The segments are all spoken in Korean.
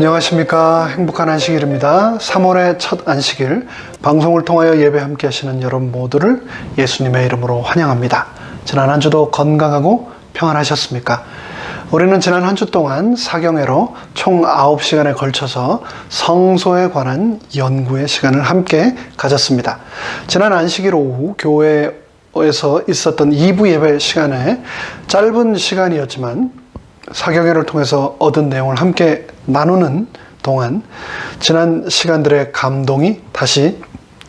안녕하십니까. 행복한 안식일입니다. 3월의 첫 안식일 방송을 통하여 예배 함께 하시는 여러분 모두를 예수님의 이름으로 환영합니다. 지난 한 주도 건강하고 평안하셨습니까? 우리는 지난 한 주 동안 사경회로 총 9시간에 걸쳐서 성소에 관한 연구의 시간을 함께 가졌습니다. 지난 안식일 오후 교회에서 있었던 2부 예배 시간에 짧은 시간이었지만 사경회를 통해서 얻은 내용을 함께 나누는 동안 지난 시간들의 감동이 다시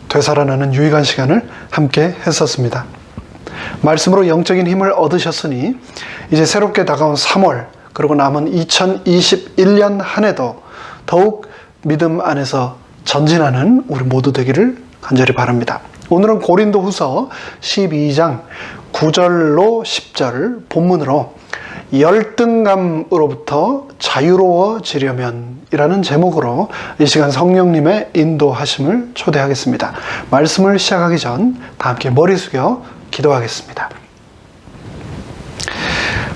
되살아나는 유익한 시간을 함께 했었습니다. 말씀으로 영적인 힘을 얻으셨으니 이제 새롭게 다가온 3월 그리고 남은 2021년 한 해도 더욱 믿음 안에서 전진하는 우리 모두 되기를 간절히 바랍니다. 오늘은 고린도후서 12장 9절로 10절 본문으로 열등감으로부터 자유로워지려면 이라는 제목으로 이 시간 성령님의 인도하심을 초대하겠습니다. 말씀을 시작하기 전 다 함께 머리 숙여 기도하겠습니다.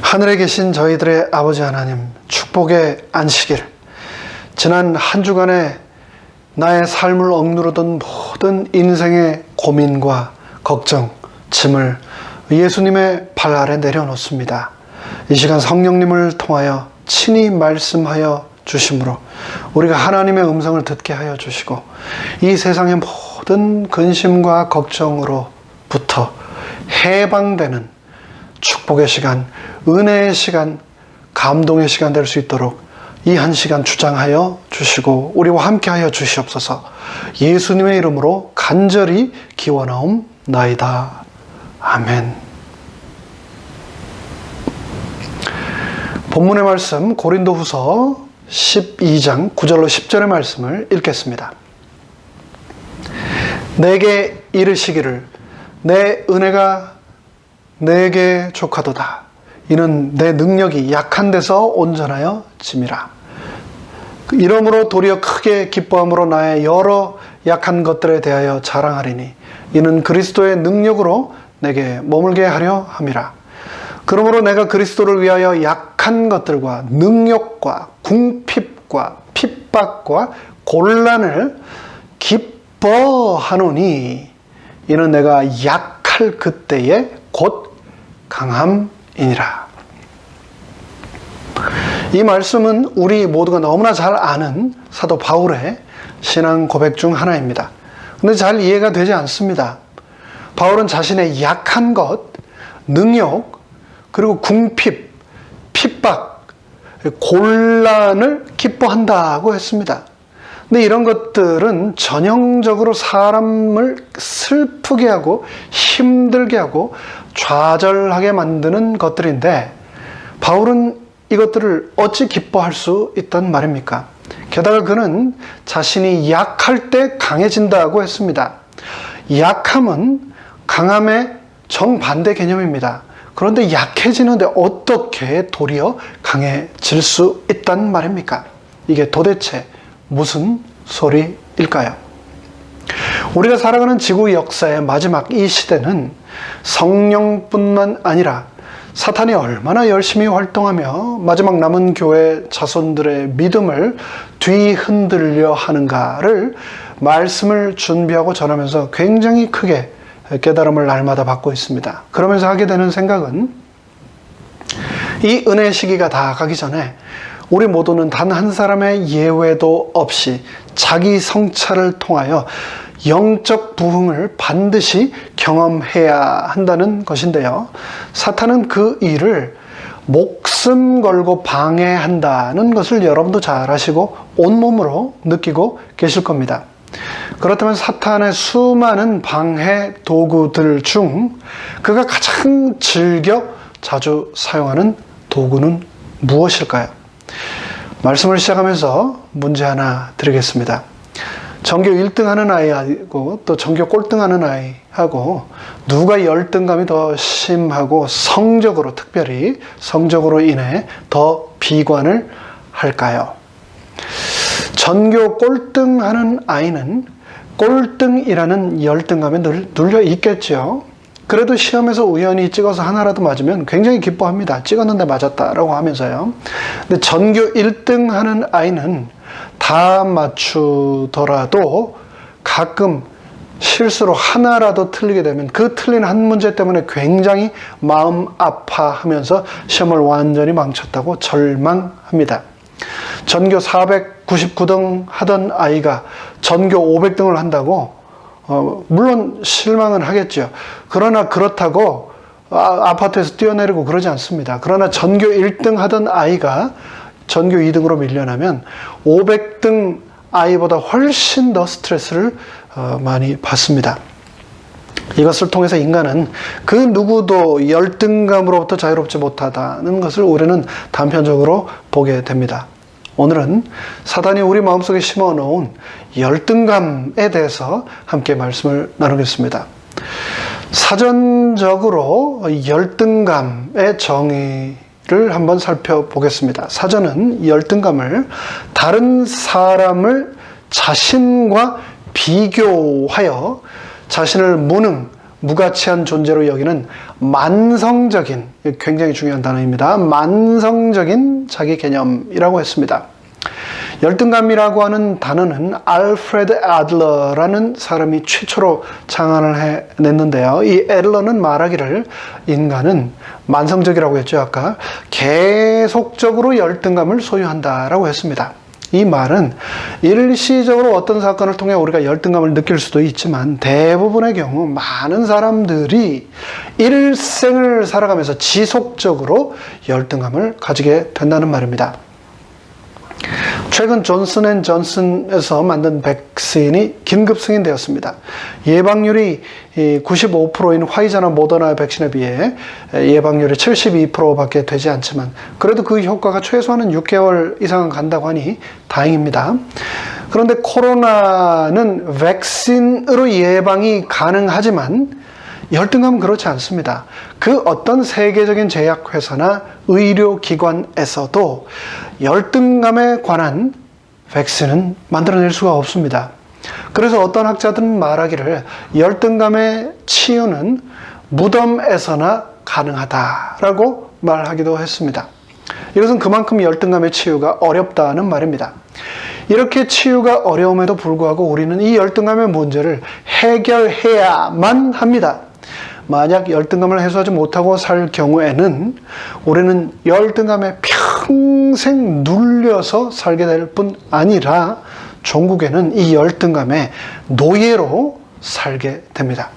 하늘에 계신 저희들의 아버지 하나님, 축복의 안식일, 지난 한 주간에 나의 삶을 억누르던 모든 인생의 고민과 걱정, 짐을 예수님의 발 아래 내려놓습니다. 이 시간 성령님을 통하여 친히 말씀하여 주심으로 우리가 하나님의 음성을 듣게 하여 주시고 이 세상의 모든 근심과 걱정으로부터 해방되는 축복의 시간, 은혜의 시간, 감동의 시간 될 수 있도록 이 한 시간 주장하여 주시고 우리와 함께 하여 주시옵소서. 예수님의 이름으로 간절히 기원하옵나이다. 아멘. 본문의 말씀 고린도후서 12장 9절로 10절의 말씀을 읽겠습니다. 내게 이르시기를 내 은혜가 내게 족하도다. 이는 내 능력이 약한 데서 온전하여 짐이라. 이러므로 도리어 크게 기뻐함으로 나의 여러 약한 것들에 대하여 자랑하리니 이는 그리스도의 능력으로 내게 머물게 하려 함이라. 그러므로 내가 그리스도를 위하여 약한 것들과 능욕과 궁핍과 핍박과 곤란을 기뻐하노니 이는 내가 약할 그때에 곧 강함이니라. 이 말씀은 우리 모두가 너무나 잘 아는 사도 바울의 신앙 고백 중 하나입니다. 근데 잘 이해가 되지 않습니다. 바울은 자신의 약한 것, 능욕, 그리고 궁핍, 핍박, 곤란을 기뻐한다고 했습니다. 근데 이런 것들은 전형적으로 사람을 슬프게 하고 힘들게 하고 좌절하게 만드는 것들인데 바울은 이것들을 어찌 기뻐할 수 있단 말입니까? 게다가 그는 자신이 약할 때 강해진다고 했습니다. 약함은 강함의 정반대 개념입니다. 그런데 약해지는데 어떻게 도리어 강해질 수 있단 말입니까? 이게 도대체 무슨 소리일까요? 우리가 살아가는 지구 역사의 마지막 이 시대는 성령뿐만 아니라 사탄이 얼마나 열심히 활동하며 마지막 남은 교회 자손들의 믿음을 뒤흔들려 하는가를 말씀을 준비하고 전하면서 굉장히 크게 깨달음을 날마다 받고 있습니다. 그러면서 하게 되는 생각은 이 은혜의 시기가 다 가기 전에 우리 모두는 단 한 사람의 예외도 없이 자기 성찰을 통하여 영적 부흥을 반드시 경험해야 한다는 것인데요. 사탄은 그 일을 목숨 걸고 방해한다는 것을 여러분도 잘 아시고 온몸으로 느끼고 계실 겁니다. 그렇다면 사탄의 수많은 방해 도구들 중 그가 가장 즐겨 자주 사용하는 도구는 무엇일까요? 말씀을 시작하면서 문제 하나 드리겠습니다. 전교 1등 하는 아이하고 또 전교 꼴등 하는 아이하고 누가 열등감이 더 심하고 성적으로 특별히 성적으로 인해 더 비관을 할까요? 전교 꼴등 하는 아이는 꼴등이라는 열등감에 눌려 있겠죠. 그래도 시험에서 우연히 찍어서 하나라도 맞으면 굉장히 기뻐합니다. 찍었는데 맞았다라고 하면서요. 근데 전교 1등 하는 아이는 다 맞추더라도 가끔 실수로 하나라도 틀리게 되면 그 틀린 한 문제 때문에 굉장히 마음 아파하면서 시험을 완전히 망쳤다고 절망합니다. 전교 499등 하던 아이가 전교 500등을 한다고 물론 실망은 하겠죠. 그러나 그렇다고 아파트에서 뛰어내리고 그러지 않습니다. 그러나 전교 1등 하던 아이가 전교 2등으로 밀려나면 500등 아이보다 훨씬 더 스트레스를 많이 받습니다. 이것을 통해서 인간은 그 누구도 열등감으로부터 자유롭지 못하다는 것을 우리는 단편적으로 보게 됩니다. 오늘은 사단이 우리 마음속에 심어놓은 열등감에 대해서 함께 말씀을 나누겠습니다. 사전적으로 열등감의 정의를 한번 살펴보겠습니다. 사전은 열등감을 다른 사람을 자신과 비교하여 자신을 무가치한 존재로 여기는 만성적인, 굉장히 중요한 단어입니다. 만성적인 자기 개념이라고 했습니다. 열등감이라고 하는 단어는 알프레드 애들러라는 사람이 최초로 창안을 해냈는데요. 이 애들러는 말하기를 인간은 만성적이라고 했죠. 아까 계속적으로 열등감을 소유한다라고 했습니다. 이 말은 일시적으로 어떤 사건을 통해 우리가 열등감을 느낄 수도 있지만 대부분의 경우 많은 사람들이 일생을 살아가면서 지속적으로 열등감을 가지게 된다는 말입니다. 최근 존슨앤존슨에서 만든 백신이 긴급 승인되었습니다. 예방률이 95%인 화이자나 모더나 백신에 비해 예방률이 72%밖에 되지 않지만 그래도 그 효과가 최소한은 6개월 이상은 간다고 하니 다행입니다. 그런데 코로나는 백신으로 예방이 가능하지만 열등감은 그렇지 않습니다. 그 어떤 세계적인 제약회사나 의료기관에서도 열등감에 관한 백신은 만들어낼 수가 없습니다. 그래서 어떤 학자들은 말하기를 열등감의 치유는 무덤에서나 가능하다라고 말하기도 했습니다. 이것은 그만큼 열등감의 치유가 어렵다는 말입니다. 이렇게 치유가 어려움에도 불구하고 우리는 이 열등감의 문제를 해결해야만 합니다. 만약 열등감을 해소하지 못하고 살 경우에는 우리는 열등감에 평생 눌려서 살게 될 뿐 아니라 종국에는 이 열등감의 노예로 살게 됩니다.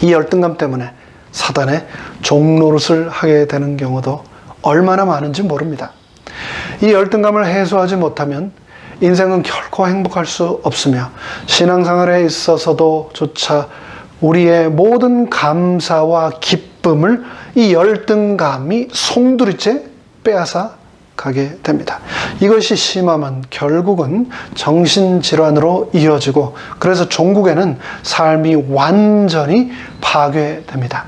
이 열등감 때문에 사단의 종노릇을 하게 되는 경우도 얼마나 많은지 모릅니다. 이 열등감을 해소하지 못하면 인생은 결코 행복할 수 없으며 신앙생활에 있어서도 조차 우리의 모든 감사와 기쁨을 이 열등감이 송두리째 빼앗아 가게 됩니다. 이것이 심하면 결국은 정신질환으로 이어지고 그래서 종국에는 삶이 완전히 파괴됩니다.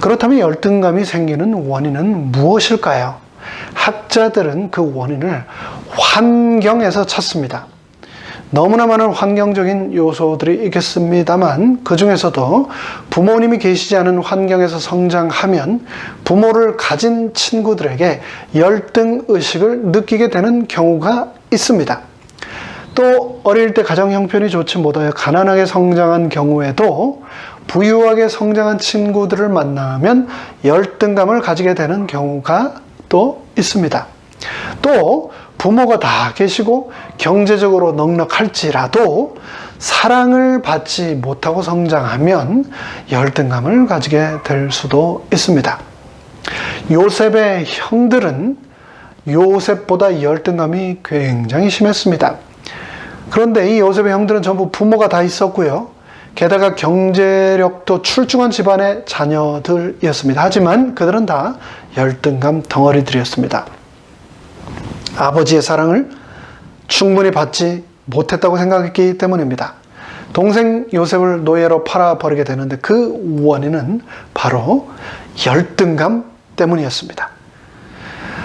그렇다면 열등감이 생기는 원인은 무엇일까요? 학자들은 그 원인을 환경에서 찾습니다. 너무나 많은 환경적인 요소들이 있겠습니다만 그 중에서도 부모님이 계시지 않은 환경에서 성장하면 부모를 가진 친구들에게 열등의식을 느끼게 되는 경우가 있습니다. 또 어릴 때 가정 형편이 좋지 못하여 가난하게 성장한 경우에도 부유하게 성장한 친구들을 만나면 열등감을 가지게 되는 경우가 또 있습니다. 또 부모가 다 계시고 경제적으로 넉넉할지라도 사랑을 받지 못하고 성장하면 열등감을 가지게 될 수도 있습니다. 요셉의 형들은 요셉보다 열등감이 굉장히 심했습니다. 그런데 이 요셉의 형들은 전부 부모가 다 있었고요. 게다가 경제력도 출중한 집안의 자녀들이었습니다. 하지만 그들은 다 열등감 덩어리들이었습니다. 아버지의 사랑을 충분히 받지 못했다고 생각했기 때문입니다. 동생 요셉을 노예로 팔아버리게 되는데 그 원인은 바로 열등감 때문이었습니다.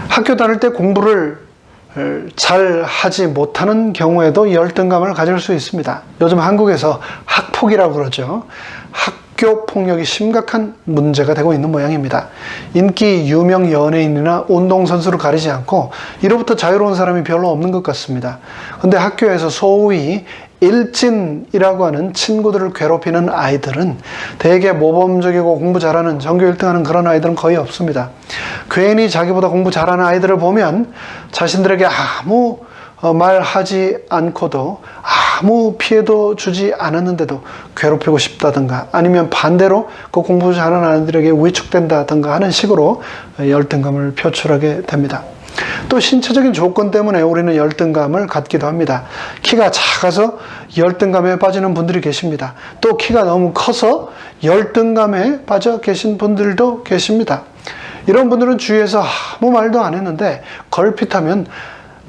학교 다닐 때 공부를 잘 하지 못하는 경우에도 열등감을 가질 수 있습니다. 요즘 한국에서 학폭이라고 그러죠. 학교 학교 폭력이 심각한 문제가 되고 있는 모양입니다. 인기 유명 연예인이나 운동선수를 가리지 않고 이로부터 자유로운 사람이 별로 없는 것 같습니다. 근데 학교에서 소위 일진이라고 하는 친구들을 괴롭히는 아이들은 대개 모범적이고 공부 잘하는 전교 1등하는 그런 아이들은 거의 없습니다. 괜히 자기보다 공부 잘하는 아이들을 보면 자신들에게 아무 말하지 않고도 아무 피해도 주지 않았는데도 괴롭히고 싶다든가 아니면 반대로 그 공부 잘하는 아이들에게 위축된다든가 하는 식으로 열등감을 표출하게 됩니다. 또 신체적인 조건 때문에 우리는 열등감을 갖기도 합니다. 키가 작아서 열등감에 빠지는 분들이 계십니다. 또 키가 너무 커서 열등감에 빠져 계신 분들도 계십니다. 이런 분들은 주위에서 아무 말도 안 했는데 걸핏하면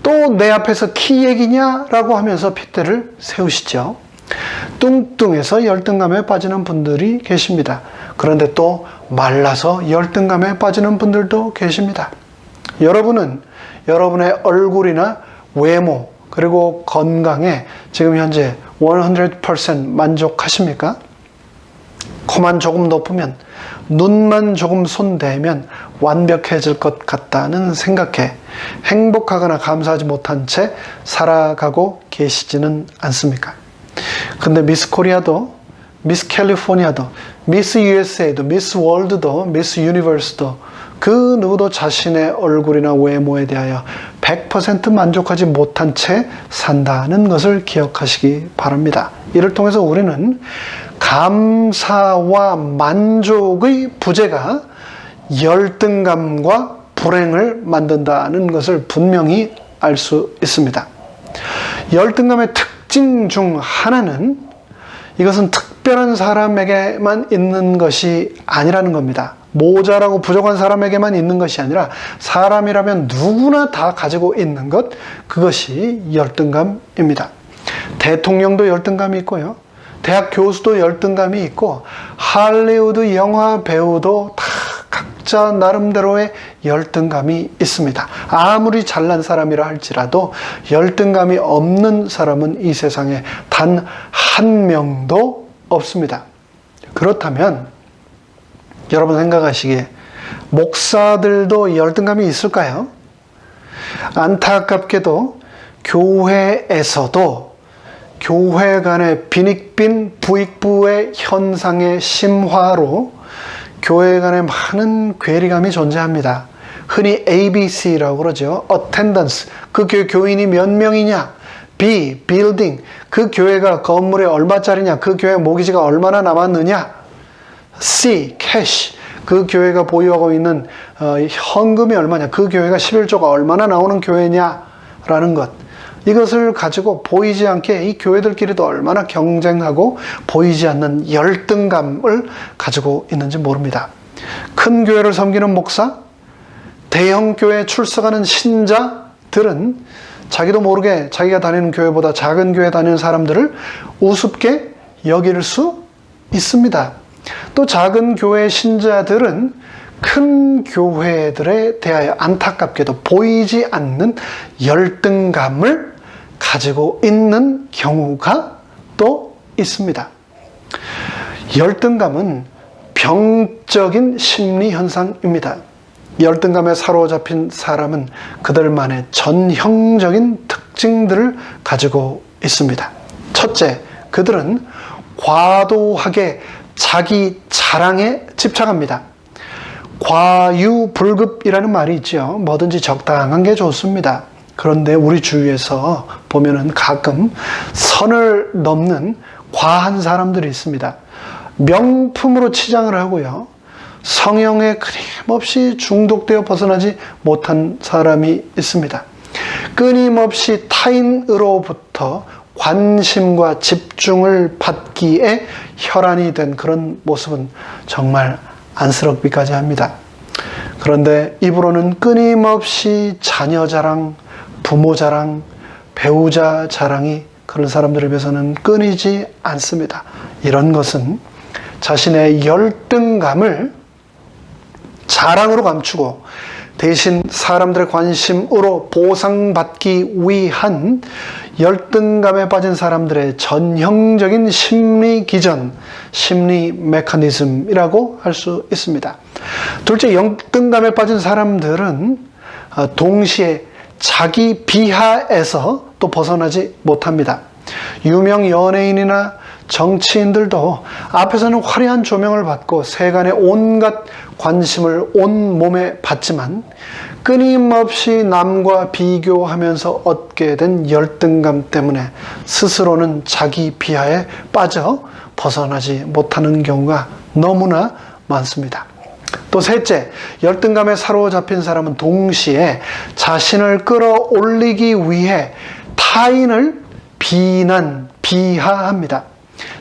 또 내 앞에서 키 얘기냐라고 하면서 핏대를 세우시죠. 뚱뚱해서 열등감에 빠지는 분들이 계십니다. 그런데 또 말라서 열등감에 빠지는 분들도 계십니다. 여러분은 여러분의 얼굴이나 외모 그리고 건강에 지금 현재 100% 만족하십니까? 코만 조금 높으면 눈만 조금 손대면 완벽해질 것 같다는 생각에 행복하거나 감사하지 못한 채 살아가고 계시지는 않습니까? 근데 미스 코리아도 미스 캘리포니아도 미스 USA도 미스 월드도 미스 유니버스도 그 누구도 자신의 얼굴이나 외모에 대하여 100% 만족하지 못한 채 산다는 것을 기억하시기 바랍니다. 이를 통해서 우리는 감사와 만족의 부재가 열등감과 불행을 만든다는 것을 분명히 알 수 있습니다. 열등감의 특징 중 하나는 이것은 특별한 사람에게만 있는 것이 아니라는 겁니다. 모자라고 부족한 사람에게만 있는 것이 아니라 사람이라면 누구나 다 가지고 있는 것, 그것이 열등감입니다. 대통령도 열등감이 있고요. 대학 교수도 열등감이 있고 할리우드 영화 배우도 다 각자 나름대로의 열등감이 있습니다. 아무리 잘난 사람이라 할지라도 열등감이 없는 사람은 이 세상에 단 한 명도 없습니다. 그렇다면 여러분 생각하시기에 목사들도 열등감이 있을까요? 안타깝게도 교회에서도 교회 간의 빈익빈 부익부의 현상의 심화로 교회 간에 많은 괴리감이 존재합니다. 흔히 ABC라고 그러죠. Attendance, 그 교회 교인이 몇 명이냐? B, Building, 그 교회가 건물이 얼마짜리냐? 그 교회 모기지가 얼마나 남았느냐? C, Cash, 그 교회가 보유하고 있는 현금이 얼마냐? 그 교회가 11조가 얼마나 나오는 교회냐라는 것. 이것을 가지고 보이지 않게 이 교회들끼리도 얼마나 경쟁하고 보이지 않는 열등감을 가지고 있는지 모릅니다. 큰 교회를 섬기는 목사, 대형 교회에 출석하는 신자들은 자기도 모르게 자기가 다니는 교회보다 작은 교회 다니는 사람들을 우습게 여길 수 있습니다. 또 작은 교회 신자들은 큰 교회들에 대하여 안타깝게도 보이지 않는 열등감을 가지고 있는 경우가 또 있습니다. 열등감은 병적인 심리 현상입니다. 열등감에 사로잡힌 사람은 그들만의 전형적인 특징들을 가지고 있습니다. 첫째, 그들은 과도하게 자기 자랑에 집착합니다. 과유불급이라는 말이 있죠. 뭐든지 적당한 게 좋습니다. 그런데 우리 주위에서 보면은 가끔 선을 넘는 과한 사람들이 있습니다. 명품으로 치장을 하고요. 성형에 끊임없이 중독되어 벗어나지 못한 사람이 있습니다. 끊임없이 타인으로부터 관심과 집중을 받기에 혈안이 된 그런 모습은 정말 안쓰럽기까지 합니다. 그런데 입으로는 끊임없이 자녀 자랑, 부모 자랑, 배우자 자랑이 그런 사람들에 비해서는 끊이지 않습니다. 이런 것은 자신의 열등감을 자랑으로 감추고 대신 사람들의 관심으로 보상받기 위한 열등감에 빠진 사람들의 전형적인 심리 기전, 심리 메커니즘이라고 할 수 있습니다. 둘째, 열등감에 빠진 사람들은 동시에 자기 비하에서 또 벗어나지 못합니다. 유명 연예인이나 정치인들도 앞에서는 화려한 조명을 받고 세간의 온갖 관심을 온몸에 받지만 끊임없이 남과 비교하면서 얻게 된 열등감 때문에 스스로는 자기 비하에 빠져 벗어나지 못하는 경우가 너무나 많습니다. 또 셋째, 열등감에 사로잡힌 사람은 동시에 자신을 끌어올리기 위해 타인을 비하합니다.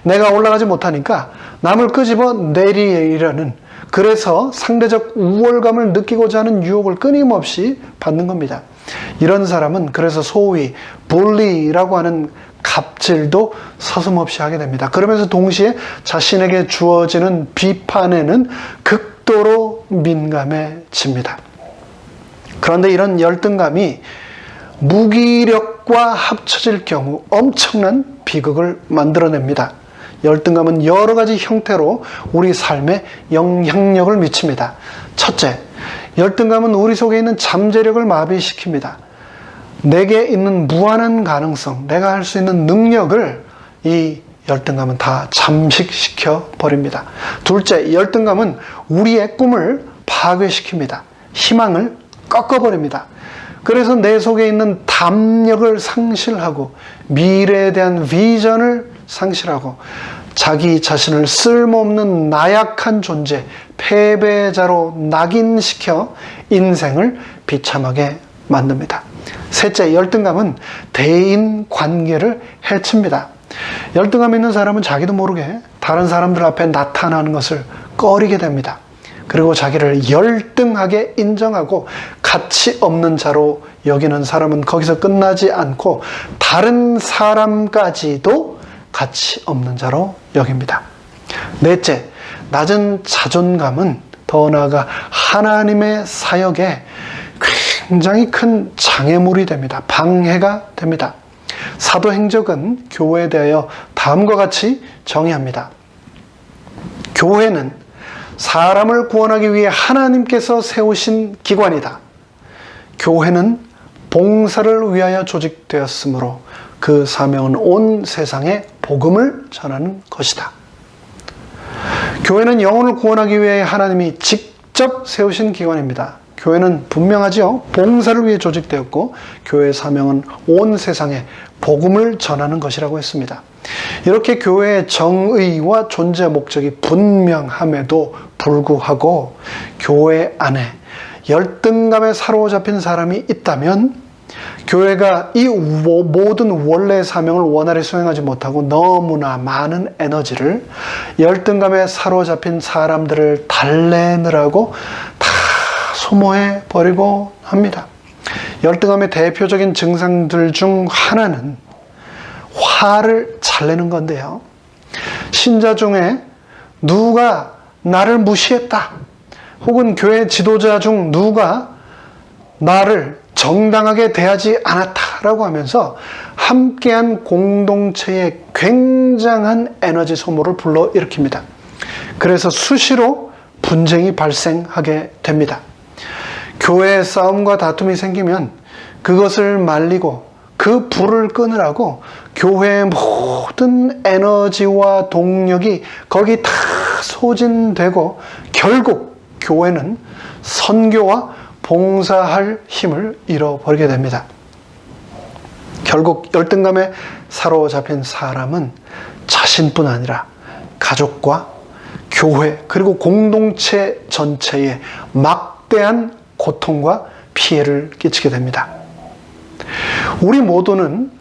내가 올라가지 못하니까 남을 끄집어 내리려는, 그래서 상대적 우월감을 느끼고자 하는 유혹을 끊임없이 받는 겁니다. 이런 사람은 그래서 소위 bully라고 하는 갑질도 서슴없이 하게 됩니다. 그러면서 동시에 자신에게 주어지는 비판에는 극도로 민감해집니다. 그런데 이런 열등감이 무기력과 합쳐질 경우 엄청난 비극을 만들어냅니다. 열등감은 여러 가지 형태로 우리 삶에 영향력을 미칩니다. 첫째, 열등감은 우리 속에 있는 잠재력을 마비시킵니다. 내게 있는 무한한 가능성, 내가 할 수 있는 능력을 이 열등감은 다 잠식시켜 버립니다. 둘째, 열등감은 우리의 꿈을 파괴시킵니다. 희망을 꺾어버립니다. 그래서 내 속에 있는 담력을 상실하고 미래에 대한 비전을 상실하고 자기 자신을 쓸모없는 나약한 존재, 패배자로 낙인시켜 인생을 비참하게 만듭니다. 셋째, 열등감은 대인 관계를 해칩니다. 열등감 있는 사람은 자기도 모르게 다른 사람들 앞에 나타나는 것을 꺼리게 됩니다. 그리고 자기를 열등하게 인정하고 가치 없는 자로 여기는 사람은 거기서 끝나지 않고 다른 사람까지도 가치 없는 자로 여깁니다. 넷째, 낮은 자존감은 더 나아가 하나님의 사역에 굉장히 큰 장애물이 됩니다. 방해가 됩니다. 사도행적은 교회에 대하여 다음과 같이 정의합니다. 교회는 사람을 구원하기 위해 하나님께서 세우신 기관이다. 교회는 봉사를 위하여 조직되었으므로 그 사명은 온 세상에 복음을 전하는 것이다. 교회는 영혼을 구원하기 위해 하나님이 직접 세우신 기관입니다. 교회는 분명하죠. 봉사를 위해 조직되었고 교회의 사명은 온 세상에 복음을 전하는 것이라고 했습니다. 이렇게 교회의 정의와 존재 목적이 분명함에도 불구하고 교회 안에 열등감에 사로잡힌 사람이 있다면 교회가 이 모든 원래의 사명을 원활히 수행하지 못하고 너무나 많은 에너지를 열등감에 사로잡힌 사람들을 달래느라고 다 소모해 버리고 합니다. 열등감의 대표적인 증상들 중 하나는 화를 잘 내는 건데요. 신자 중에 누가 나를 무시했다, 혹은 교회 지도자 중 누가 나를 정당하게 대하지 않았다라고 하면서 함께한 공동체에 굉장한 에너지 소모를 불러일으킵니다. 그래서 수시로 분쟁이 발생하게 됩니다. 교회에 싸움과 다툼이 생기면 그것을 말리고 그 불을 끄느라고 교회의 모든 에너지와 동력이 거기 다 소진되고 결국 교회는 선교와 봉사할 힘을 잃어버리게 됩니다. 결국 열등감에 사로잡힌 사람은 자신뿐 아니라 가족과 교회 그리고 공동체 전체에 막대한 고통과 피해를 끼치게 됩니다. 우리 모두는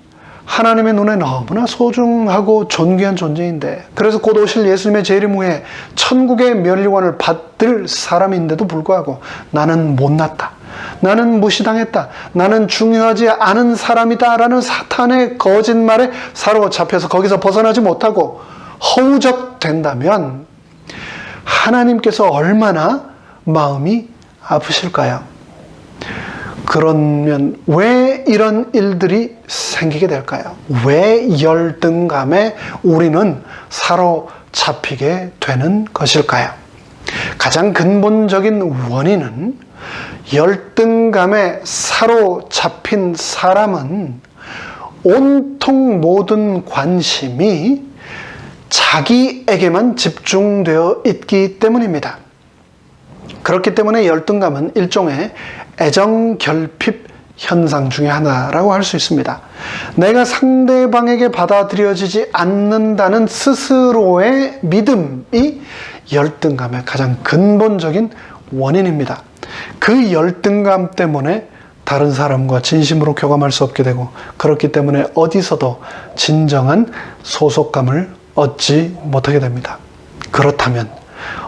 하나님의 눈에 너무나 소중하고 존귀한 존재인데, 그래서 곧 오실 예수님의 재림 후에 천국의 면류관을 받을 사람인데도 불구하고 나는 못났다, 나는 무시당했다, 나는 중요하지 않은 사람이다 라는 사탄의 거짓말에 사로잡혀서 거기서 벗어나지 못하고 허우적된다면 하나님께서 얼마나 마음이 아프실까요? 그러면 왜 이런 일들이 생기게 될까요? 왜 열등감에 우리는 사로잡히게 되는 것일까요? 가장 근본적인 원인은 열등감에 사로잡힌 사람은 온통 모든 관심이 자기에게만 집중되어 있기 때문입니다. 그렇기 때문에 열등감은 일종의 애정결핍 현상 중에 하나라고 할 수 있습니다. 내가 상대방에게 받아들여지지 않는다는 스스로의 믿음이 열등감의 가장 근본적인 원인입니다. 그 열등감 때문에 다른 사람과 진심으로 교감할 수 없게 되고, 그렇기 때문에 어디서도 진정한 소속감을 얻지 못하게 됩니다. 그렇다면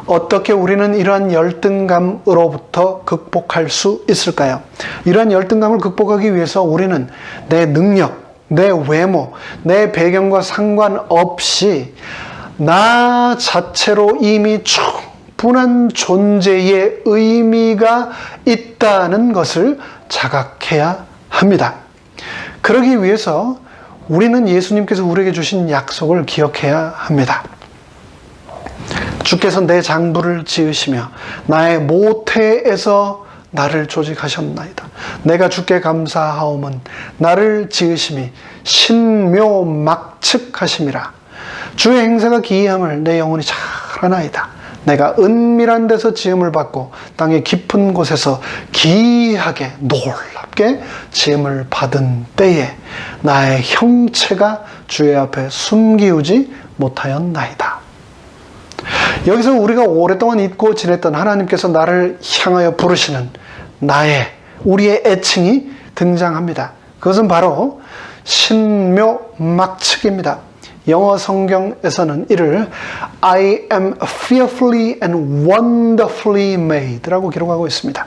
어떻게 우리는 이러한 열등감으로부터 극복할 수 있을까요? 이러한 열등감을 극복하기 위해서 우리는 내 능력, 내 외모, 내 배경과 상관없이 나 자체로 이미 충분한 존재의 의미가 있다는 것을 자각해야 합니다. 그러기 위해서 우리는 예수님께서 우리에게 주신 약속을 기억해야 합니다. 주께서 내 장부를 지으시며 나의 모태에서 나를 조직하셨나이다. 내가 주께 감사하오면 나를 지으심이 신묘막측하심이라. 주의 행사가 기이함을 내 영혼이 잘 아나이다. 내가 은밀한 데서 지음을 받고 땅의 깊은 곳에서 기이하게 놀랍게 지음을 받은 때에 나의 형체가 주의 앞에 숨기우지 못하였나이다. 여기서 우리가 오랫동안 잊고 지냈던 하나님께서 나를 향하여 부르시는 우리의 애칭이 등장합니다. 그것은 바로 신묘막측입니다. 영어 성경에서는 이를 I am fearfully and wonderfully made 라고 기록하고 있습니다.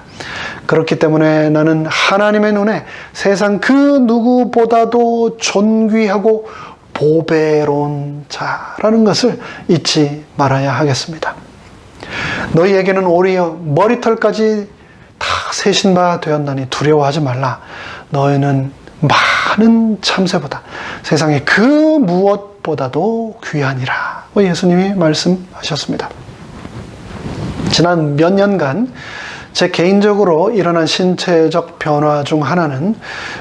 그렇기 때문에 나는 하나님의 눈에 세상 그 누구보다도 존귀하고 보배로운 자라는 것을 잊지 말아야 하겠습니다. 너희에게는 오히려 머리털까지 다 세신 바 되었나니 두려워하지 말라. 너희는 많은 참새보다 세상의 그 무엇보다도 귀하니라. 예수님이 말씀하셨습니다. 지난 몇 년간 제 개인적으로 일어난 신체적 변화 중 하나는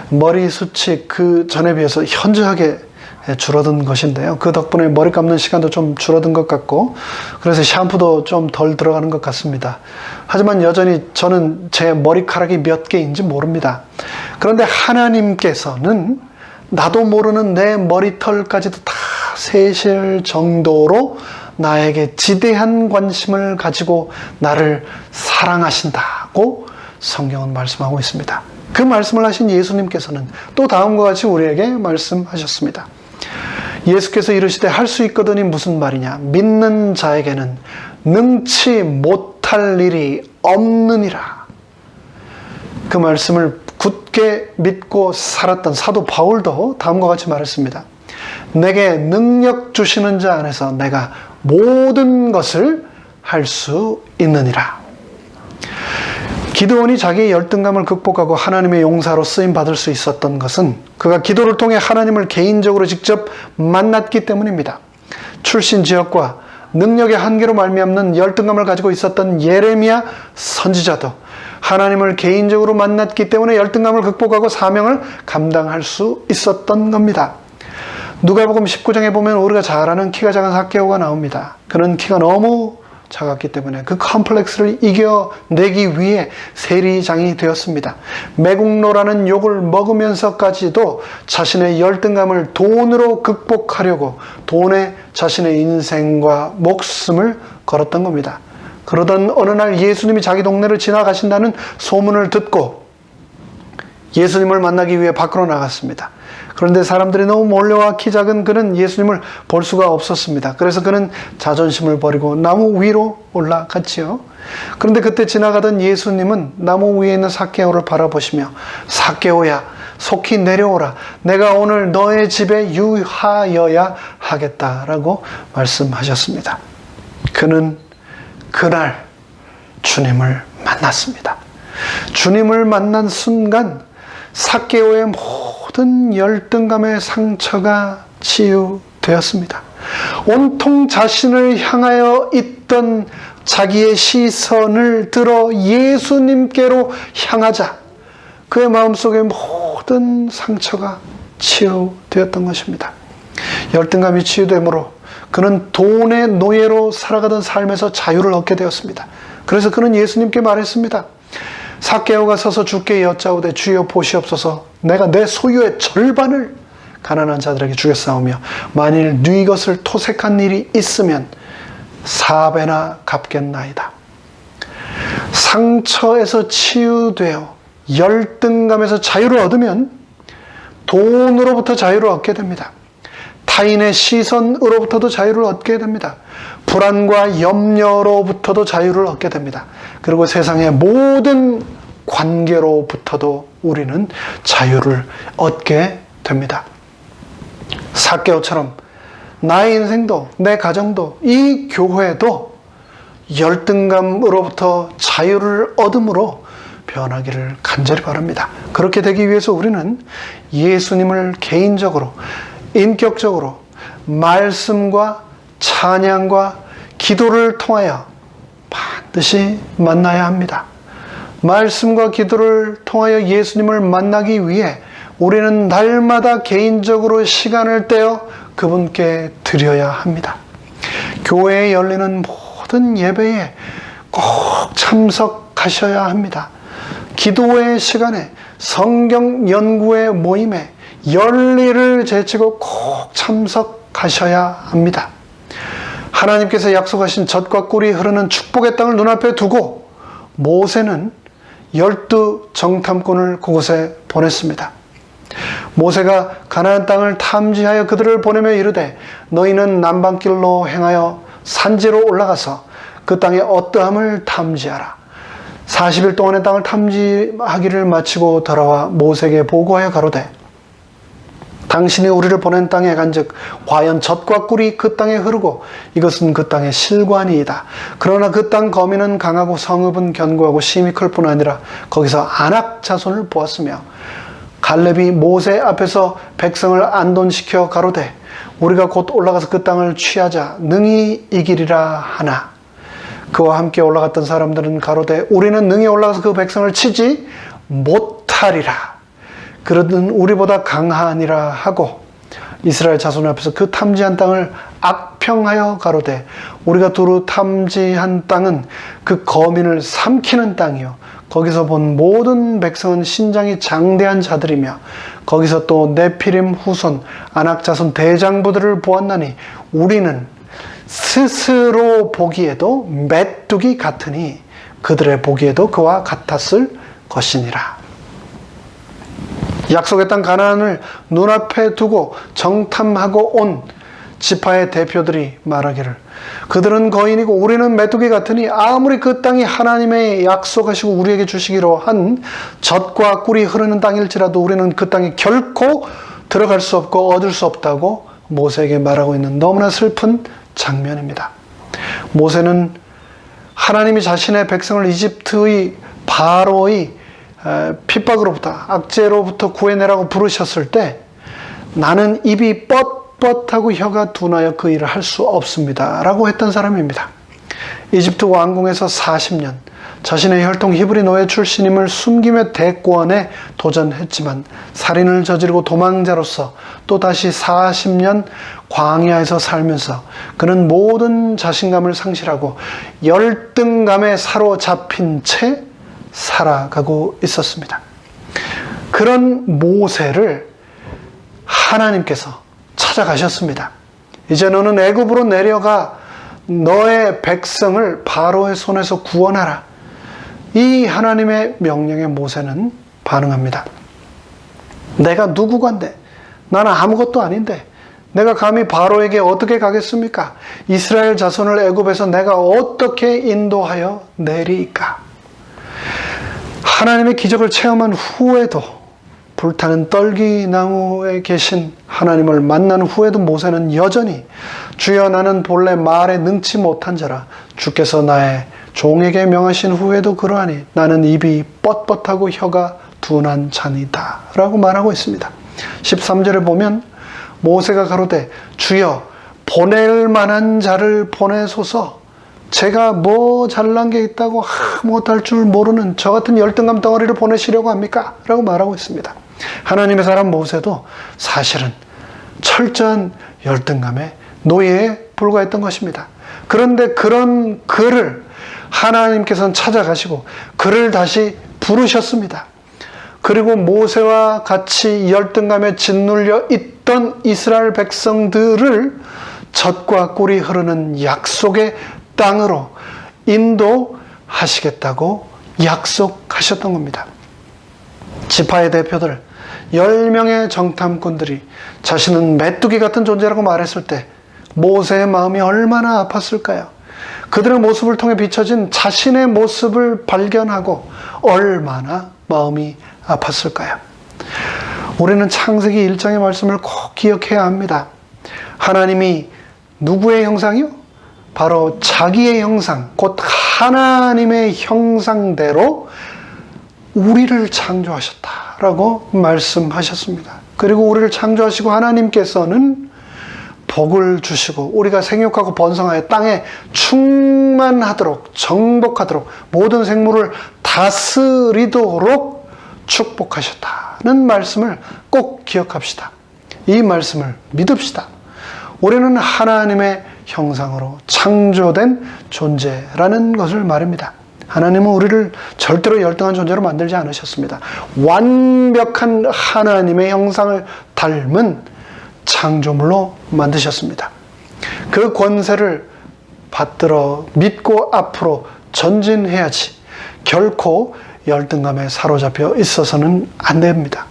머리숱이 그 전에 비해서 현저하게 줄어든 것인데요. 그 덕분에 머리 감는 시간도 좀 줄어든 것 같고, 그래서 샴푸도 좀 덜 들어가는 것 같습니다. 하지만 여전히 저는 제 머리카락이 몇 개인지 모릅니다. 그런데 하나님께서는 나도 모르는 내 머리털까지도 다 세실 정도로 나에게 지대한 관심을 가지고 나를 사랑하신다고 성경은 말씀하고 있습니다. 그 말씀을 하신 예수님께서는 또 다음과 같이 우리에게 말씀하셨습니다. 예수께서 이르시되 할 수 있거든이 무슨 말이냐? 믿는 자에게는 능치 못할 일이 없느니라. 그 말씀을 굳게 믿고 살았던 사도 바울도 다음과 같이 말했습니다. 내게 능력 주시는 자 안에서 내가 모든 것을 할 수 있느니라. 기드온이 자기의 열등감을 극복하고 하나님의 용사로 쓰임받을 수 있었던 것은 그가 기도를 통해 하나님을 개인적으로 직접 만났기 때문입니다. 출신 지역과 능력의 한계로 말미암는 열등감을 가지고 있었던 예레미야 선지자도 하나님을 개인적으로 만났기 때문에 열등감을 극복하고 사명을 감당할 수 있었던 겁니다. 누가복음 19장에 보면 우리가 잘 아는 키가 작은 삭개오가 나옵니다. 그는 키가 너무 작았기 때문에 그 컴플렉스를 이겨내기 위해 세리장이 되었습니다. 매국노라는 욕을 먹으면서까지도 자신의 열등감을 돈으로 극복하려고 돈에 자신의 인생과 목숨을 걸었던 겁니다. 그러던 어느 날 예수님이 자기 동네를 지나가신다는 소문을 듣고 예수님을 만나기 위해 밖으로 나갔습니다. 그런데 사람들이 너무 몰려와 키 작은 그는 예수님을 볼 수가 없었습니다. 그래서 그는 자존심을 버리고 나무 위로 올라갔지요. 그런데 그때 지나가던 예수님은 나무 위에 있는 삭개오를 바라보시며 삭개오야 속히 내려오라. 내가 오늘 너의 집에 유하여야 하겠다라고 말씀하셨습니다. 그는 그날 주님을 만났습니다. 주님을 만난 순간 삭개오의 모든 열등감의 상처가 치유되었습니다. 온통 자신을 향하여 있던 자기의 시선을 들어 예수님께로 향하자 그의 마음속의 모든 상처가 치유되었던 것입니다. 열등감이 치유되므로 그는 돈의 노예로 살아가던 삶에서 자유를 얻게 되었습니다. 그래서 그는 예수님께 말했습니다. 삭개오가 서서 주께 여짜오되 주여 보시옵소서 내가 내 소유의 절반을 가난한 자들에게 주겠사오며 만일 네 것을 토색한 일이 있으면 4배나 갚겠나이다. 상처에서 치유되어 열등감에서 자유를 얻으면 돈으로부터 자유를 얻게 됩니다. 타인의 시선으로부터도 자유를 얻게 됩니다. 불안과 염려로부터도 자유를 얻게 됩니다. 그리고 세상의 모든 관계로부터도 우리는 자유를 얻게 됩니다. 삭개오처럼 나의 인생도 내 가정도 이 교회도 열등감으로부터 자유를 얻음으로 변하기를 간절히 바랍니다. 그렇게 되기 위해서 우리는 예수님을 개인적으로 인격적으로 말씀과 찬양과 기도를 통하여 반드시 만나야 합니다. 말씀과 기도를 통하여 예수님을 만나기 위해 우리는 날마다 개인적으로 시간을 떼어 그분께 드려야 합니다. 교회에 열리는 모든 예배에 꼭 참석하셔야 합니다. 기도의 시간에 성경 연구의 모임에 열리를 제치고 꼭 참석하셔야 합니다. 하나님께서 약속하신 젖과 꿀이 흐르는 축복의 땅을 눈앞에 두고 모세는 12 정탐꾼을 그곳에 보냈습니다. 모세가 가나안 땅을 탐지하여 그들을 보내며 이르되 너희는 남방길로 행하여 산지로 올라가서 그 땅의 어떠함을 탐지하라. 40일 동안의 땅을 탐지하기를 마치고 돌아와 모세에게 보고하여 가로되 당신이 우리를 보낸 땅에 간즉 과연 젖과 꿀이 그 땅에 흐르고 이것은 그 땅의 실관이이다. 그러나 그 땅 거민은 강하고 성읍은 견고하고 심히 클 뿐 아니라 거기서 아낙 자손을 보았으며 갈렙이 모세 앞에서 백성을 안돈시켜 가로되 우리가 곧 올라가서 그 땅을 취하자 능히 이기리라 하나 그와 함께 올라갔던 사람들은 가로되 우리는 능히 올라가서 그 백성을 치지 못하리라. 그러든 우리보다 강하니라 하고 이스라엘 자손 앞에서 그 탐지한 땅을 악평하여 가로되 우리가 두루 탐지한 땅은 그 거민을 삼키는 땅이요 거기서 본 모든 백성은 신장이 장대한 자들이며 거기서 또 네피림 후손 아낙 자손 대장부들을 보았나니 우리는 스스로 보기에도 메뚜기 같으니 그들의 보기에도 그와 같았을 것이니라. 약속의 땅 가나안을 눈앞에 두고 정탐하고 온 지파의 대표들이 말하기를 그들은 거인이고 우리는 메뚜기 같으니 아무리 그 땅이 하나님의 약속하시고 우리에게 주시기로 한 젖과 꿀이 흐르는 땅일지라도 우리는 그 땅에 결코 들어갈 수 없고 얻을 수 없다고 모세에게 말하고 있는 너무나 슬픈 장면입니다. 모세는 하나님이 자신의 백성을 이집트의 바로의 핍박으로부터 악재로부터 구해내라고 부르셨을 때 나는 입이 뻣뻣하고 혀가 둔하여 그 일을 할 수 없습니다 라고 했던 사람입니다. 이집트 왕궁에서 40년 자신의 혈통 히브리 노예 출신임을 숨기며 대권에 도전했지만 살인을 저지르고 도망자로서 또다시 40년 광야에서 살면서 그는 모든 자신감을 상실하고 열등감에 사로잡힌 채 살아가고 있었습니다. 그런 모세를 하나님께서 찾아가셨습니다. 이제 너는 애굽으로 내려가 너의 백성을 바로의 손에서 구원하라. 이 하나님의 명령에 모세는 반응합니다. 내가 누구건데? 나는 아무것도 아닌데 내가 감히 바로에게 어떻게 가겠습니까? 이스라엘 자손을 애굽에서 내가 어떻게 인도하여 내리까? 하나님의 기적을 체험한 후에도 불타는 떨기나무에 계신 하나님을 만난 후에도 모세는 여전히 주여 나는 본래 말에 능치 못한 자라 주께서 나의 종에게 명하신 후에도 그러하니 나는 입이 뻣뻣하고 혀가 둔한 자니다 라고 말하고 있습니다. 13절에 보면 모세가 가로되 주여 보낼 만한 자를 보내소서. 제가 뭐 잘난 게 있다고 못할 줄 모르는 저 같은 열등감 덩어리를 보내시려고 합니까? 라고 말하고 있습니다. 하나님의 사람 모세도 사실은 철저한 열등감의 노예에 불과했던 것입니다. 그런데 그런 그를 하나님께서는 찾아가시고 그를 다시 부르셨습니다. 그리고 모세와 같이 열등감에 짓눌려 있던 이스라엘 백성들을 젖과 꿀이 흐르는 약속의 땅으로 인도하시겠다고 약속하셨던 겁니다. 지파의 대표들 10명의 정탐꾼들이 자신은 메뚜기 같은 존재라고 말했을 때 모세의 마음이 얼마나 아팠을까요? 그들의 모습을 통해 비춰진 자신의 모습을 발견하고 얼마나 마음이 아팠을까요? 우리는 창세기 1장의 말씀을 꼭 기억해야 합니다. 하나님이 누구의 형상이요? 바로 자기의 형상, 곧 하나님의 형상대로 우리를 창조하셨다라고 말씀하셨습니다. 그리고 우리를 창조하시고 하나님께서는 복을 주시고 우리가 생육하고 번성하여 땅에 충만하도록 정복하도록 모든 생물을 다스리도록 축복하셨다는 말씀을 꼭 기억합시다. 이 말씀을 믿읍시다. 우리는 하나님의 형상으로 창조된 존재라는 것을 말입니다. 하나님은 우리를 절대로 열등한 존재로 만들지 않으셨습니다. 완벽한 하나님의 형상을 닮은 창조물로 만드셨습니다. 그 권세를 받들어 믿고 앞으로 전진해야지 결코 열등감에 사로잡혀 있어서는 안 됩니다.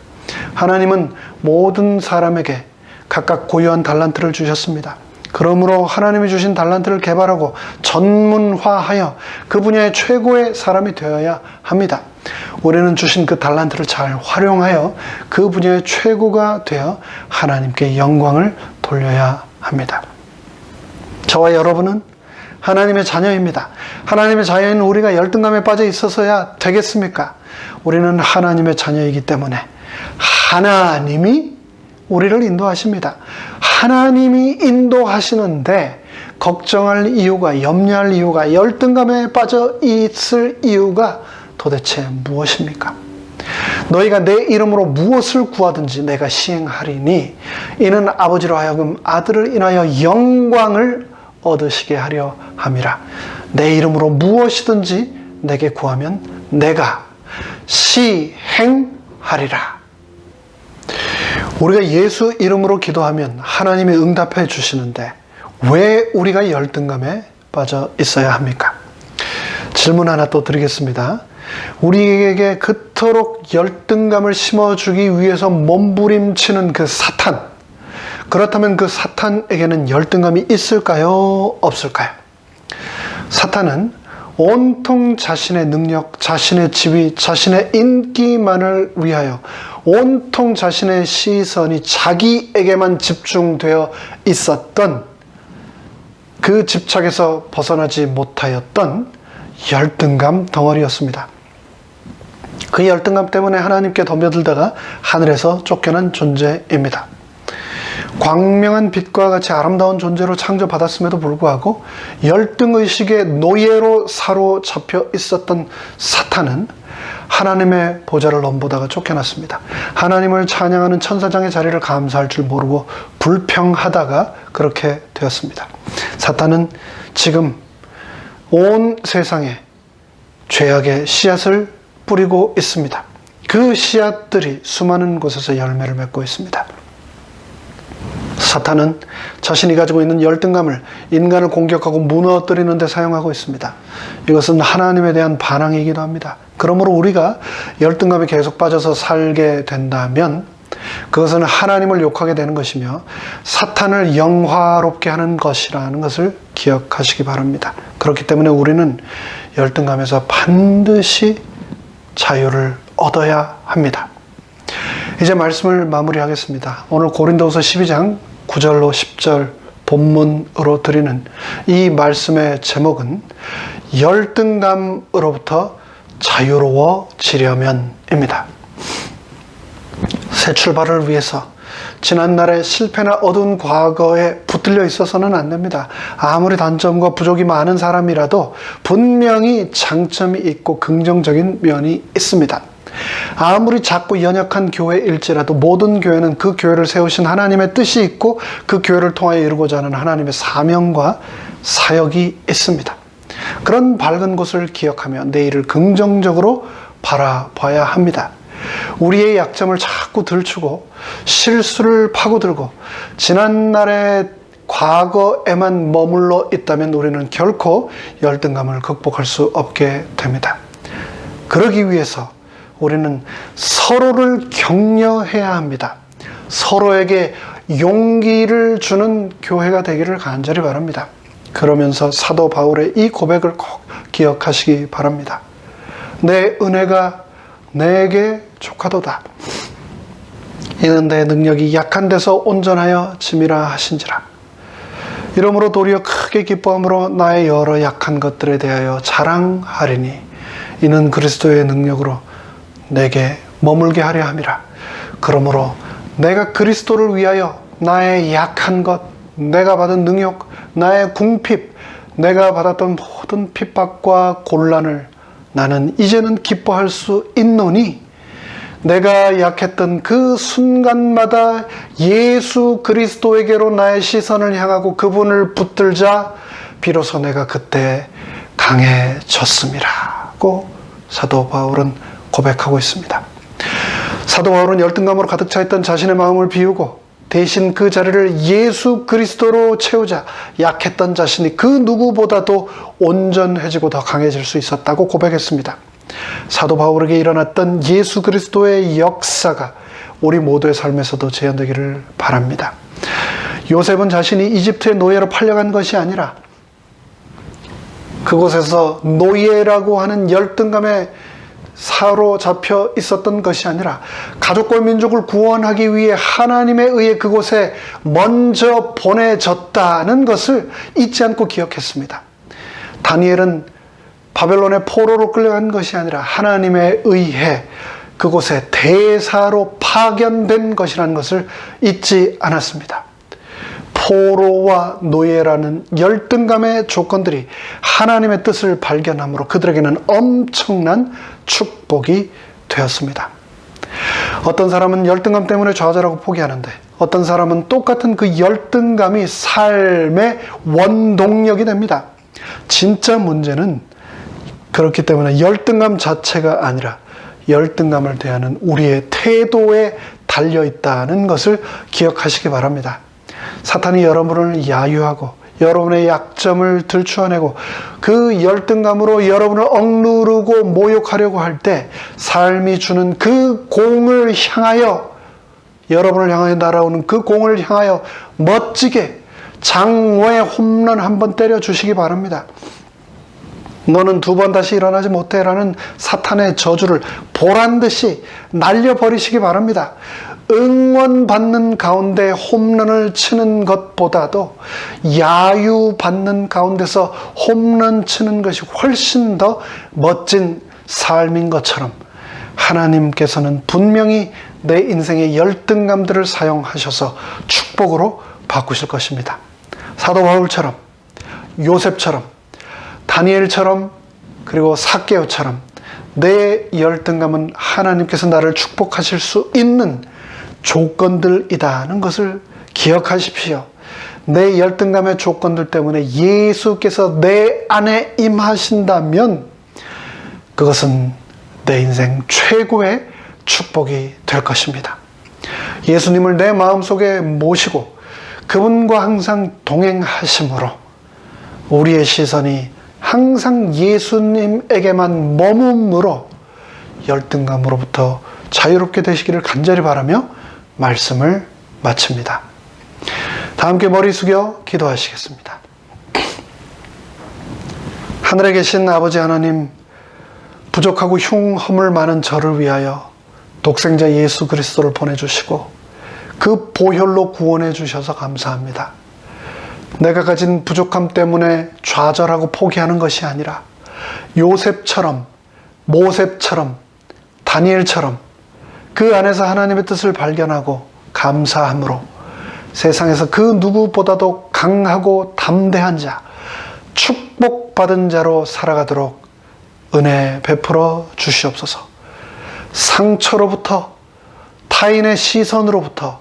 하나님은 모든 사람에게 각각 고유한 달란트를 주셨습니다. 그러므로 하나님이 주신 달란트를 개발하고 전문화하여 그 분야의 최고의 사람이 되어야 합니다. 우리는 주신 그 달란트를 잘 활용하여 그 분야의 최고가 되어 하나님께 영광을 돌려야 합니다. 저와 여러분은 하나님의 자녀입니다. 하나님의 자녀인 우리가 열등감에 빠져 있어서야 되겠습니까? 우리는 하나님의 자녀이기 때문에 하나님이 우리를 인도하십니다. 하나님이 인도하시는데 걱정할 이유가, 염려할 이유가, 열등감에 빠져 있을 이유가 도대체 무엇입니까? 너희가 내 이름으로 무엇을 구하든지 내가 시행하리니 이는 아버지로 하여금 아들을 인하여 영광을 얻으시게 하려 함이라. 내 이름으로 무엇이든지 내게 구하면 내가 시행하리라. 우리가 예수 이름으로 기도하면 하나님이 응답해 주시는데 왜 우리가 열등감에 빠져 있어야 합니까? 질문 하나 또 드리겠습니다. 우리에게 그토록 열등감을 심어주기 위해서 몸부림치는 그 사탄, 그렇다면 그 사탄에게는 열등감이 있을까요? 없을까요? 사탄은 온통 자신의 능력, 자신의 지위, 자신의 인기만을 위하여 온통 자신의 시선이 자기에게만 집중되어 있었던 그 집착에서 벗어나지 못하였던 열등감 덩어리였습니다. 그 열등감 때문에 하나님께 덤벼들다가 하늘에서 쫓겨난 존재입니다. 광명한 빛과 같이 아름다운 존재로 창조받았음에도 불구하고 열등의식의 노예로 사로잡혀 있었던 사탄은 하나님의 보좌를 넘보다가 쫓겨났습니다. 하나님을 찬양하는 천사장의 자리를 감사할 줄 모르고 불평하다가 그렇게 되었습니다. 사탄은 지금 온 세상에 죄악의 씨앗을 뿌리고 있습니다. 그 씨앗들이 수많은 곳에서 열매를 맺고 있습니다. 사탄은 자신이 가지고 있는 열등감을 인간을 공격하고 무너뜨리는 데 사용하고 있습니다. 이것은 하나님에 대한 반항이기도 합니다. 그러므로 우리가 열등감에 계속 빠져서 살게 된다면 그것은 하나님을 욕하게 되는 것이며 사탄을 영화롭게 하는 것이라는 것을 기억하시기 바랍니다. 그렇기 때문에 우리는 열등감에서 반드시 자유를 얻어야 합니다. 이제 말씀을 마무리하겠습니다. 오늘 고린도후서 12장 9절로 10절 본문으로 드리는 이 말씀의 제목은 열등감으로부터 자유로워지려면입니다. 새 출발을 위해서 지난날의 실패나 어두운 과거에 붙들려 있어서는 안 됩니다. 아무리 단점과 부족이 많은 사람이라도 분명히 장점이 있고 긍정적인 면이 있습니다. 아무리 작고 연약한 교회일지라도 모든 교회는 그 교회를 세우신 하나님의 뜻이 있고 그 교회를 통하여 이루고자 하는 하나님의 사명과 사역이 있습니다. 그런 밝은 곳을 기억하며 내일을 긍정적으로 바라봐야 합니다. 우리의 약점을 자꾸 들추고 실수를 파고들고 지난날의 과거에만 머물러 있다면 우리는 결코 열등감을 극복할 수 없게 됩니다. 그러기 위해서 우리는 서로를 격려해야 합니다. 서로에게 용기를 주는 교회가 되기를 간절히 바랍니다. 그러면서 사도 바울의 이 고백을 꼭 기억하시기 바랍니다. 내 은혜가 내게 족하도다. 이는 내 능력이 약한 데서 온전하여 짐이라 하신지라. 이러므로 도리어 크게 기뻐함으로 나의 여러 약한 것들에 대하여 자랑하리니 이는 그리스도의 능력으로 내게 머물게 하려 함이라. 그러므로 내가 그리스도를 위하여 나의 약한 것, 내가 받은 능욕, 나의 궁핍, 내가 받았던 모든 핍박과 곤란을 나는 이제는 기뻐할 수 있노니 내가 약했던 그 순간마다 예수 그리스도에게로 나의 시선을 향하고 그분을 붙들자 비로소 내가 그때 강해졌음이라고 사도 바울은 고백하고 있습니다. 사도 바울은 열등감으로 가득 차 있던 자신의 마음을 비우고 대신 그 자리를 예수 그리스도로 채우자 약했던 자신이 그 누구보다도 온전해지고 더 강해질 수 있었다고 고백했습니다. 사도 바울에게 일어났던 예수 그리스도의 역사가 우리 모두의 삶에서도 재현되기를 바랍니다. 요셉은 자신이 이집트의 노예로 팔려간 것이 아니라 그곳에서 노예라고 하는 열등감에 사로잡혀 있었던 것이 아니라 가족과 민족을 구원하기 위해 하나님에 의해 그곳에 먼저 보내졌다는 것을 잊지 않고 기억했습니다. 다니엘은 바벨론의 포로로 끌려간 것이 아니라 하나님에 의해 그곳에 대사로 파견된 것이라는 것을 잊지 않았습니다. 포로와 노예라는 열등감의 조건들이 하나님의 뜻을 발견함으로 그들에게는 엄청난 축복이 되었습니다. 어떤 사람은 열등감 때문에 좌절하고 포기하는데 어떤 사람은 똑같은 그 열등감이 삶의 원동력이 됩니다. 진짜 문제는 그렇기 때문에 열등감 자체가 아니라 열등감을 대하는 우리의 태도에 달려있다는 것을 기억하시기 바랍니다. 사탄이 여러분을 야유하고 여러분의 약점을 들추어내고 그 열등감으로 여러분을 억누르고 모욕하려고 할 때 삶이 주는 그 공을 향하여 여러분을 향하여 날아오는 그 공을 향하여 멋지게 장외 홈런 한번 때려주시기 바랍니다. 너는 두 번 다시 일어나지 못해 라는 사탄의 저주를 보란듯이 날려버리시기 바랍니다. 응원받는 가운데 홈런을 치는 것보다도 야유받는 가운데서 홈런 치는 것이 훨씬 더 멋진 삶인 것처럼 하나님께서는 분명히 내 인생의 열등감들을 사용하셔서 축복으로 바꾸실 것입니다. 사도 바울처럼, 요셉처럼, 다니엘처럼, 그리고 삭개오처럼 내 열등감은 하나님께서 나를 축복하실 수 있는 조건들이다는 것을 기억하십시오. 내 열등감의 조건들 때문에 예수께서 내 안에 임하신다면 그것은 내 인생 최고의 축복이 될 것입니다. 예수님을 내 마음속에 모시고 그분과 항상 동행하심으로 우리의 시선이 항상 예수님에게만 머무므로 열등감으로부터 자유롭게 되시기를 간절히 바라며 말씀을 마칩니다. 다 함께 머리 숙여 기도하시겠습니다. 하늘에 계신 아버지 하나님, 부족하고 흉허물 많은 저를 위하여 독생자 예수 그리스도를 보내주시고 그 보혈로 구원해 주셔서 감사합니다. 내가 가진 부족함 때문에 좌절하고 포기하는 것이 아니라 요셉처럼, 모셉처럼, 다니엘처럼 그 안에서 하나님의 뜻을 발견하고 감사함으로 세상에서 그 누구보다도 강하고 담대한 자, 축복받은 자로 살아가도록 은혜 베풀어 주시옵소서. 상처로부터, 타인의 시선으로부터,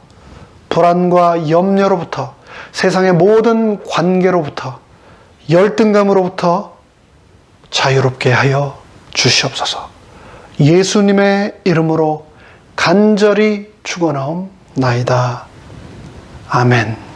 불안과 염려로부터, 세상의 모든 관계로부터, 열등감으로부터 자유롭게 하여 주시옵소서. 예수님의 이름으로 간절히 축원하옵나이다. 아멘.